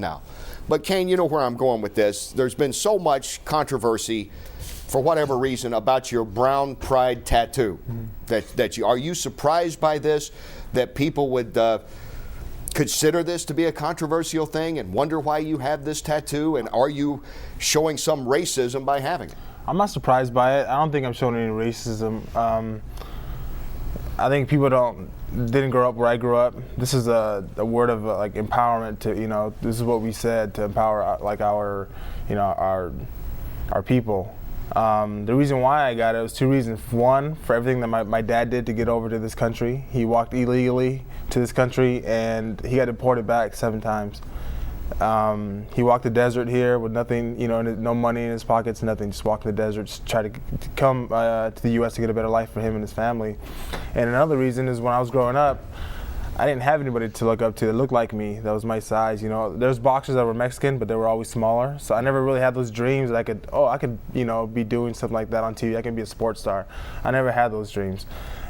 now. But Cain, you know where I'm going with this. There's been so much controversy, for whatever reason, about your brown pride tattoo. Are you surprised by this, that people would consider this to be a controversial thing and wonder why you have this tattoo? And are you showing some racism by having it? I'm not surprised by it. I don't think I'm showing any racism. I think people didn't grow up where I grew up. This is a word of like empowerment to, this is what we said to empower our people. The reason why I got it was two reasons. One, for everything that my dad did to get over to this country. He walked illegally to this country and he got deported back 7 times. He walked the desert here with nothing, no money in his pockets, nothing. Just walked the desert, just try to come to the U.S. to get a better life for him and his family. And another reason is when I was growing up, I didn't have anybody to look up to that looked like me, that was my size. There's boxers that were Mexican, but they were always smaller. So I never really had those dreams that I could, be doing something like that on TV. I can be a sports star. I never had those dreams.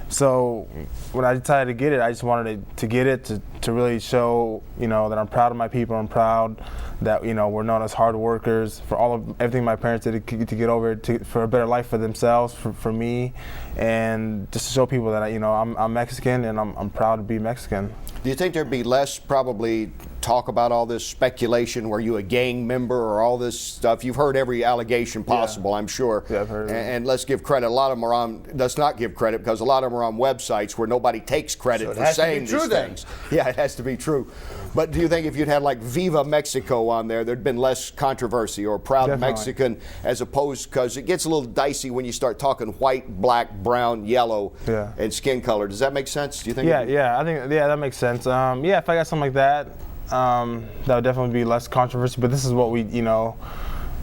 So when I decided to get it, I just wanted to get it to really show, that I'm proud of my people. I'm proud that, we're known as hard workers for everything my parents did to get over for a better life for themselves, for me, and just to show people that, I'm Mexican and I'm proud to be Mexican. Do you think there'd be less probably talk about all this speculation? Were you a gang member or all this stuff? You've heard every allegation possible, I'm sure. Yeah, I've heard it. And let's give credit. A lot of them are on, let's not give credit, because a lot of them are on websites where nobody takes credit for saying these things. Yeah, it has to be true. But do you think if you'd had like Viva Mexico on there, there'd been less controversy, or Proud Definitely. Mexican, as opposed, because it gets a little dicey when you start talking white, black, brown, yellow, and skin color. Does that make sense? Do you think? Yeah, I think that makes sense. If I got something like that, that would definitely be less controversy. But this is what we,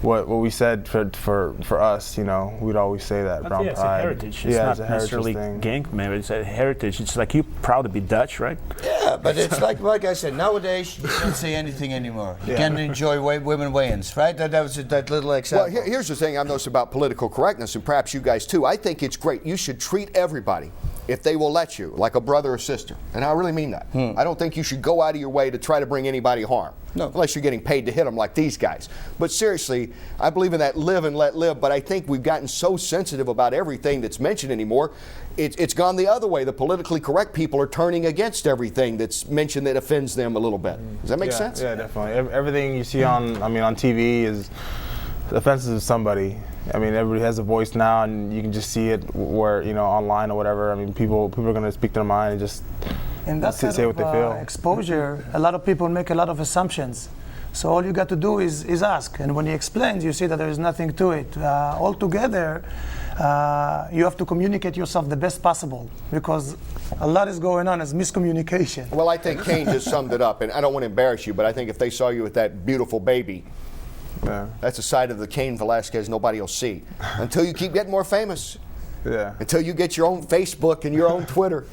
what we said for us. We'd always say that. Brown it's pride. a heritage. It's not necessarily gang member. It's a heritage. It's like you're proud to be Dutch, right? Yeah, but it's like I said, nowadays you can't say anything anymore. You can't enjoy women weigh-ins, right? That was that little example. Well, here's the thing I've noticed about political correctness, and perhaps you guys too. I think it's great. You should treat everybody, if they will let you, like a brother or sister. And I really mean that. I don't think you should go out of your way to try to bring anybody harm. No. Unless you're getting paid to hit them like these guys. But seriously, I believe in that live and let live, but I think we've gotten so sensitive about everything that's mentioned anymore. It's gone the other way. The politically correct people are turning against everything that's mentioned that offends them a little bit. Does that make sense? Yeah, definitely. Everything you see on TV is offensive to somebody. Everybody has a voice now, and you can just see it where, online or whatever. People are going to speak their mind and just say what they feel. Exposure, a lot of people make a lot of assumptions. So all you got to do is ask. And when he explains, you see that there is nothing to it. Altogether, you have to communicate yourself the best possible, because a lot is going on as miscommunication. Well, I think Cain just summed it up, and I don't want to embarrass you, but I think if they saw you with that beautiful baby, that's a side of the Cain Velasquez nobody will see until you keep getting more famous. Yeah. Until you get your own Facebook and your own Twitter.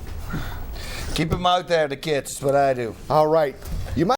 Keep them out there, the kids. That's what I do. All right. You might